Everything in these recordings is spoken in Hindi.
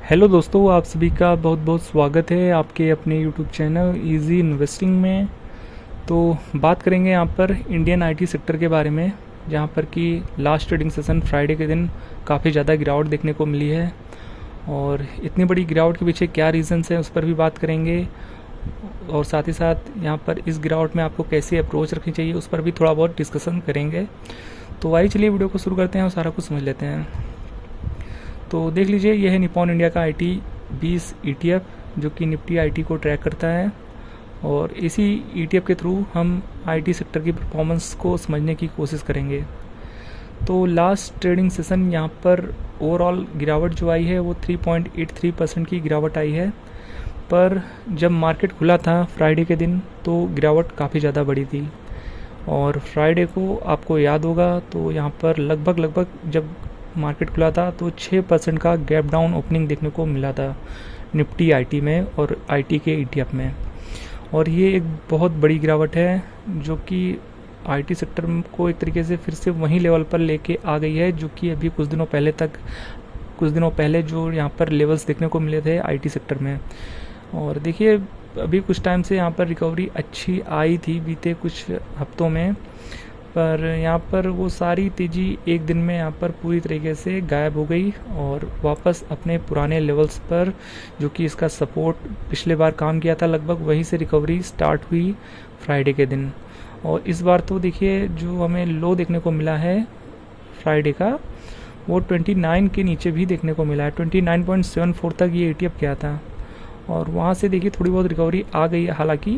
हेलो दोस्तों, आप सभी का बहुत बहुत स्वागत है आपके अपने यूट्यूब चैनल इजी इन्वेस्टिंग में। तो बात करेंगे यहाँ पर इंडियन आईटी सेक्टर के बारे में, जहाँ पर कि लास्ट ट्रेडिंग सेशन फ्राइडे के दिन काफ़ी ज़्यादा गिरावट देखने को मिली है। और इतनी बड़ी गिरावट के पीछे क्या रीज़न्स हैं उस पर भी बात करेंगे, और साथ ही साथ यहाँ पर इस गिरावट में आपको कैसी अप्रोच रखनी चाहिए उस पर भी थोड़ा बहुत डिस्कशन करेंगे। तो आइए चलिए वीडियो को शुरू करते हैं और सारा कुछ समझ लेते हैं। तो देख लीजिए, यह है निपॉन इंडिया का IT 20 ETF, जो कि निफ्टी IT को ट्रैक करता है। और इसी ETF के थ्रू हम IT सेक्टर की परफॉर्मेंस को समझने की कोशिश करेंगे। तो लास्ट ट्रेडिंग सेशन यहाँ पर ओवरऑल गिरावट जो आई है वो 3.83% की गिरावट आई है। पर जब मार्केट खुला था फ्राइडे के दिन तो गिरावट काफ़ी ज़्यादा बड़ी थी। और फ्राइडे को आपको याद होगा तो यहाँ पर लगभग जब मार्केट खुला था तो 6% का गैप डाउन ओपनिंग देखने को मिला था निफ्टी IT में और IT के ETF में। और ये एक बहुत बड़ी गिरावट है जो कि IT सेक्टर को एक तरीके से फिर से वही लेवल पर लेके आ गई है, जो कि अभी कुछ दिनों पहले जो यहाँ पर लेवल्स देखने को मिले थे IT सेक्टर में। और देखिए, अभी कुछ टाइम से यहाँ पर रिकवरी अच्छी आई थी बीते कुछ हफ्तों में, पर यहाँ पर वो सारी तेज़ी एक दिन में यहाँ पर पूरी तरीके से गायब हो गई और वापस अपने पुराने लेवल्स पर, जो कि इसका सपोर्ट पिछले बार काम किया था, लगभग वहीं से रिकवरी स्टार्ट हुई फ्राइडे के दिन। और इस बार तो देखिए, जो हमें लो देखने को मिला है फ्राइडे का, वो 29 के नीचे भी देखने को मिला है। 29.74 तक ये ETF गया था और वहाँ से देखिए थोड़ी बहुत रिकवरी आ गई है हालांकि,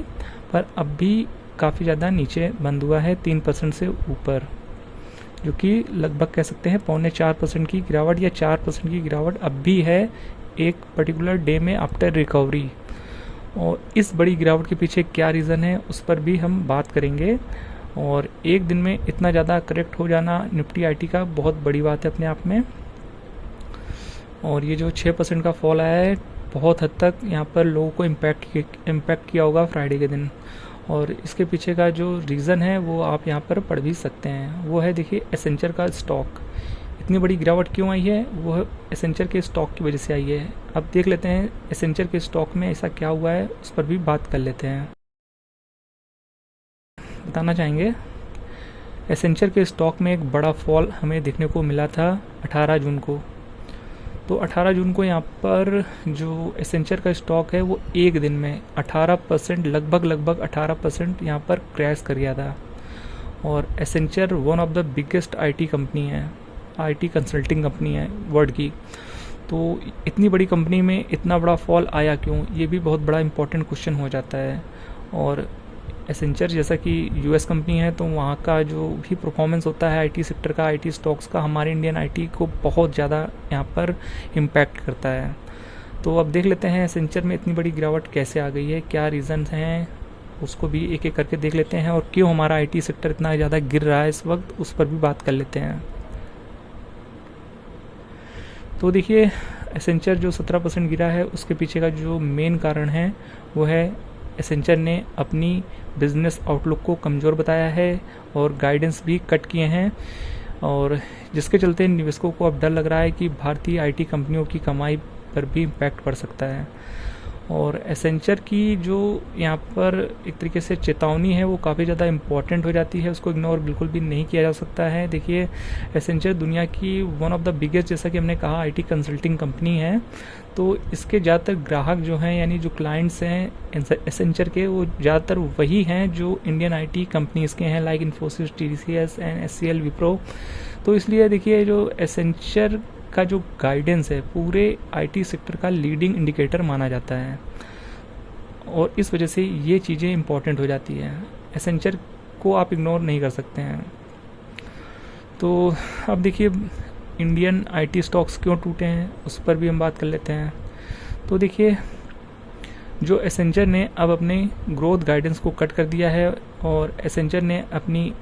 पर अब भी काफ़ी ज़्यादा नीचे बंद हुआ है 3% से ऊपर, जो कि लगभग कह सकते हैं 3.25% की गिरावट या 4% की गिरावट अब भी है एक पर्टिकुलर डे में आफ्टर रिकवरी। और इस बड़ी गिरावट के पीछे क्या रीज़न है उस पर भी हम बात करेंगे। और एक दिन में इतना ज़्यादा करेक्ट हो जाना निफ्टी IT का बहुत बड़ी बात है अपने आप में। और ये जो 6% का फॉल आया है बहुत हद तक यहाँ पर लोगों को इम्पैक्ट किया होगा फ्राइडे के दिन। और इसके पीछे का जो रीज़न है वो आप यहाँ पर पढ़ भी सकते हैं। वो है, देखिए, एसेंचर का स्टॉक। इतनी बड़ी गिरावट क्यों आई है? वो एसेंचर के स्टॉक की वजह से आई है। अब देख लेते हैं एसेंचर के स्टॉक में ऐसा क्या हुआ है, उस पर भी बात कर लेते हैं। बताना चाहेंगे, एसेंचर के स्टॉक में एक बड़ा फॉल हमें देखने को मिला था 18 जून को। तो 18 जून को यहाँ पर जो एसेंचर का स्टॉक है वो एक दिन में 18%, लगभग 18% यहाँ पर क्रैश कर गया था। और Accenture one of the biggest IT company है, IT कंसल्टिंग कंपनी है वर्ल्ड की। तो इतनी बड़ी कंपनी में इतना बड़ा फॉल आया क्यों, ये भी बहुत बड़ा इंपॉर्टेंट क्वेश्चन हो जाता है। और एसेंचर जैसा कि US कंपनी है तो वहाँ का जो भी परफॉर्मेंस होता है IT सेक्टर का, IT स्टॉक्स का, हमारे इंडियन IT को बहुत ज़्यादा यहाँ पर इम्पैक्ट करता है। तो अब देख लेते हैं एसेंचर में इतनी बड़ी गिरावट कैसे आ गई है, क्या रीज़न्स हैं, उसको भी एक एक करके देख लेते हैं। और क्यों हमारा IT सेक्टर इतना ज़्यादा गिर रहा है इस वक्त, उस पर भी बात कर लेते हैं। तो देखिए, एसेंचर जो 17% गिरा है उसके पीछे का जो मेन कारण है वो है एसेंचर ने अपनी बिजनेस आउटलुक को कमज़ोर बताया है और गाइडेंस भी कट किए हैं, और जिसके चलते निवेशकों को अब डर लग रहा है कि भारतीय IT कंपनियों की कमाई पर भी इम्पैक्ट पड़ सकता है। और एसेंचर की जो यहाँ पर एक तरीके से चेतावनी है वो काफ़ी ज़्यादा इम्पॉर्टेंट हो जाती है, उसको इग्नोर बिल्कुल भी नहीं किया जा सकता है। देखिए, एसेंचर दुनिया की वन ऑफ द बिगेस्ट, जैसा कि हमने कहा, IT कंसल्टिंग कंपनी है। तो इसके ज़्यादातर ग्राहक जो हैं, यानी जो क्लाइंट्स हैं एसेंचर के, वो ज़्यादातर वही हैं जो इंडियन IT कंपनीज़ के हैं, like Infosys, TCS and SCL, Wipro. तो इसलिए देखिए, जो एसेंचर का जो गाइडेंस है पूरे IT सेक्टर का लीडिंग इंडिकेटर माना जाता है, और इस वजह से ये चीज़ें इंपॉर्टेंट हो जाती है। एसेंचर को आप इग्नोर नहीं कर सकते हैं। तो अब देखिए, इंडियन IT स्टॉक्स क्यों टूटे हैं उस पर भी हम बात कर लेते हैं। तो देखिए, जो एसेंचर ने अब अपने ग्रोथ गाइडेंस को कट कर दिया है, और एसेंचर ने अपनी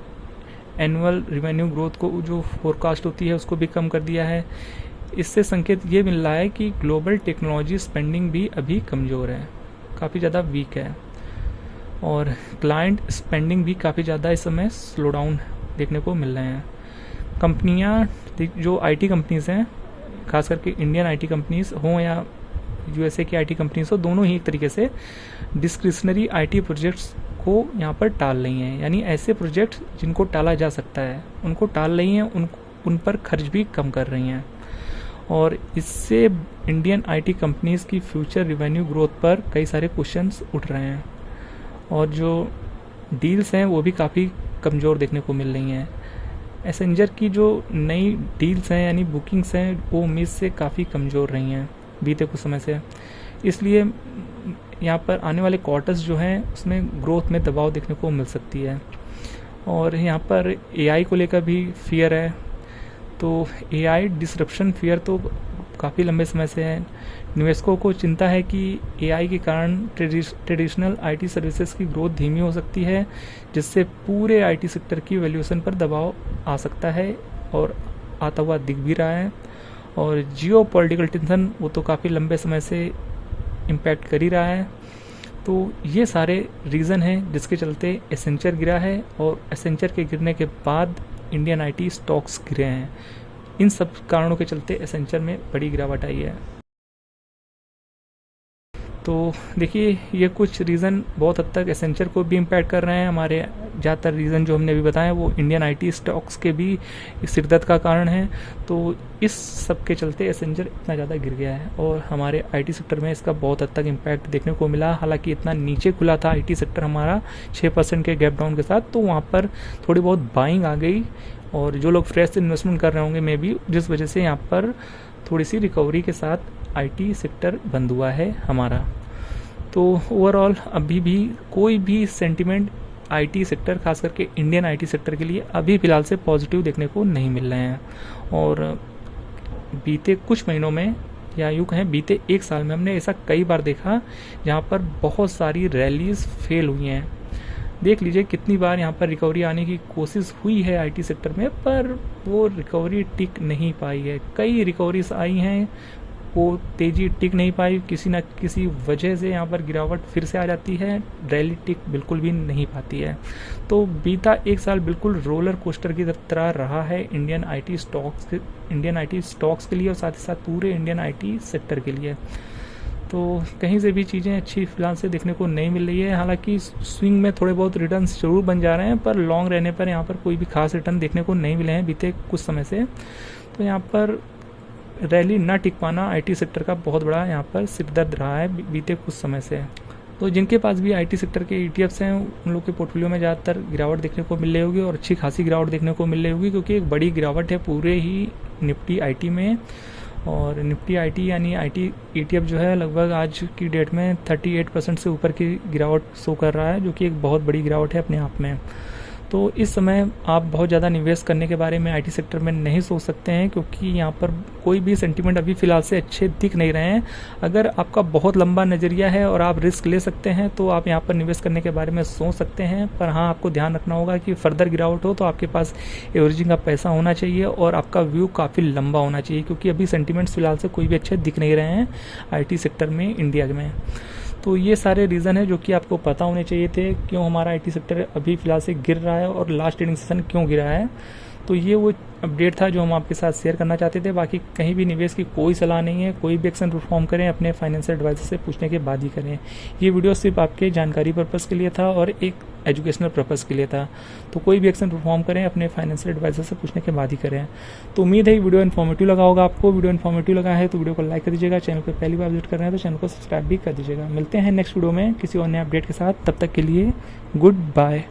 एनुअल रिवेन्यू ग्रोथ को जो फोरकास्ट होती है उसको भी कम कर दिया है। इससे संकेत ये मिल रहा है कि ग्लोबल टेक्नोलॉजी स्पेंडिंग भी अभी कमज़ोर है, काफ़ी ज़्यादा वीक है, और क्लाइंट स्पेंडिंग भी काफ़ी ज़्यादा इस समय स्लो डाउन देखने को मिल रहे हैं। कंपनियां जो IT कंपनीज़ हैं खास करके इंडियन आईटी कंपनीज हों या यूएसए की आईटी कंपनीज हो, दोनों ही एक तरीके से डिस्क्रिशनरी आईटी प्रोजेक्ट्स को यहाँ पर टाल रही हैं। यानी ऐसे प्रोजेक्ट्स जिनको टाला जा सकता है उनको टाल रही हैं, उन पर खर्च भी कम कर रही हैं, और इससे इंडियन आईटी कंपनीज की फ्यूचर रिवेन्यू ग्रोथ पर कई सारे क्वेश्चंस उठ रहे हैं, और जो डील्स हैं वो भी काफ़ी कमज़ोर देखने को मिल रही हैं। एसेंजर की जो नई डील्स हैं यानी बुकिंग्स हैं वो उम्मीद से काफ़ी कमज़ोर रही हैं बीते कुछ समय से, इसलिए यहाँ पर आने वाले क्वार्टर्स जो हैं उसमें ग्रोथ में दबाव देखने को मिल सकती है। और यहाँ पर एआई को लेकर भी फियर है, तो एआई डिसरप्शन फियर तो काफ़ी लंबे समय से है। निवेशकों को चिंता है कि एआई के कारण ट्रेडिशनल आईटी सर्विसेज की ग्रोथ धीमी हो सकती है, जिससे पूरे आईटी सेक्टर की वैल्यूएशन पर दबाव आ सकता है और आता हुआ दिख भी रहा है। और जियो पॉलिटिकल टेंशन वो तो काफ़ी लंबे समय से इम्पैक्ट कर ही रहा है। तो ये सारे रीज़न हैं जिसके चलते एसेंचर गिरा है, और एसेंचर के गिरने के बाद इंडियन आईटी स्टॉक्स गिरे हैं। इन सब कारणों के चलते एसेंचर में बड़ी गिरावट आई है। तो देखिए ये कुछ रीज़न बहुत हद तक एसेंचर को भी इम्पैक्ट कर रहे हैं। हमारे ज़्यादातर रीज़न जो हमने अभी बताए वो इंडियन आईटी स्टॉक्स के भी सिरदर्द का कारण है। तो इस सब के चलते एसेंचर इतना ज़्यादा गिर गया है, और हमारे आईटी सेक्टर में इसका बहुत हद तक इम्पैक्ट देखने को मिला। हालांकि इतना नीचे खुला था आईटी सेक्टर हमारा 6% के गैप डाउन के साथ, तो वहाँ पर थोड़ी बहुत बाइंग आ गई, और जो लोग फ्रेश इन्वेस्टमेंट कर रहे होंगे मे बी, जिस वजह से यहाँ पर थोड़ी सी रिकवरी के साथ आईटी सेक्टर बंद हुआ है हमारा। तो ओवरऑल अभी भी कोई भी सेंटिमेंट आईटी सेक्टर, खास करके इंडियन आईटी सेक्टर के लिए अभी फ़िलहाल से पॉजिटिव देखने को नहीं मिल रहे हैं। और बीते कुछ महीनों में या यूँ कहें बीते एक साल में हमने ऐसा कई बार देखा जहाँ पर बहुत सारी रैलीज फेल हुई हैं। देख लीजिए कितनी बार यहाँ पर रिकवरी आने की कोशिश हुई है आईटी सेक्टर में, पर वो रिकवरी टिक नहीं पाई है। कई रिकवरीज आई हैं, वो तेज़ी टिक नहीं पाई, किसी न किसी वजह से यहाँ पर गिरावट फिर से आ जाती है, रैली टिक बिल्कुल भी नहीं पाती है। तो बीता एक साल बिल्कुल रोलर कोस्टर की तरह रहा है इंडियन आईटी स्टॉक्स के लिए, और साथ ही साथ पूरे इंडियन आईटी सेक्टर के लिए। तो कहीं से भी चीज़ें अच्छी फिलहाल से देखने को नहीं मिल रही है। हालांकि स्विंग में थोड़े बहुत रिटर्न्स जरूर बन जा रहे हैं, पर लॉन्ग रहने पर यहाँ पर कोई भी खास रिटर्न देखने को नहीं मिले हैं बीते कुछ समय से। तो यहाँ पर रैली ना टिक पाना आईटी सेक्टर का बहुत बड़ा यहाँ पर सिरदर्द रहा है बीते कुछ समय से। तो जिनके पास भी आईटी सेक्टर के ईटीएफ्स हैं उन लोग के पोर्टफोलियो में ज़्यादातर गिरावट देखने को मिल रही होगी, और अच्छी खासी गिरावट देखने को मिल रही होगी, क्योंकि एक बड़ी गिरावट है पूरे ही निफ्टी आईटी में। और निफ्टी आईटी यानी आईटी ईटीएफ जो है लगभग आज की डेट में 38% से ऊपर की गिरावट शो कर रहा है, जो कि एक बहुत बड़ी गिरावट है अपने आप में। तो इस समय आप बहुत ज़्यादा निवेश करने के बारे में आईटी सेक्टर में नहीं सोच सकते हैं, क्योंकि यहाँ पर कोई भी सेंटीमेंट अभी फ़िलहाल से अच्छे दिख नहीं रहे हैं। अगर आपका बहुत लंबा नज़रिया है और आप रिस्क ले सकते हैं तो आप यहाँ पर निवेश करने के बारे में सोच सकते हैं, पर हाँ आपको ध्यान रखना होगा कि फर्दर गिरावट हो तो आपके पास एवरेजिंग का पैसा होना चाहिए और आपका व्यू काफ़ी लंबा होना चाहिए, क्योंकि अभी सेंटीमेंट्स फ़िलहाल से कोई भी अच्छे दिख नहीं रहे हैं आई सेक्टर में इंडिया में। तो ये सारे रीज़न है जो कि आपको पता होने चाहिए थे, क्यों हमारा आईटी सेक्टर अभी फ़िलहाल से गिर रहा है और लास्ट ट्रेडिंग सेशन क्यों गिरा है। तो ये वो अपडेट था जो हम आपके साथ शेयर करना चाहते थे। बाकी कहीं भी निवेश की कोई सलाह नहीं है, कोई भी एक्शन परफॉर्म करें अपने फाइनेंशियल एडवाइजर से पूछने के बाद ही करें। ये वीडियो सिर्फ आपके जानकारी पर्पज़ के लिए था और एक एजुकेशनल पर्पज़ के लिए था। तो कोई भी एक्शन परफॉर्म करें अपने फाइनेंशियल एडवाइजर से पूछने के बाद ही करें। तो उम्मीद है वीडियो इन्फॉर्मेटिव लगा होगा आपको। वीडियो इन्फॉर्मेटिव लगा है तो वीडियो को लाइक कर दीजिएगा, चैनल पर पहली बार विजिट कर रहे हैं तो चैनल को सब्सक्राइब भी कर दीजिएगा। मिलते हैं नेक्स्ट वीडियो में किसी और नए अपडेट के साथ, तब तक के लिए गुड बाय।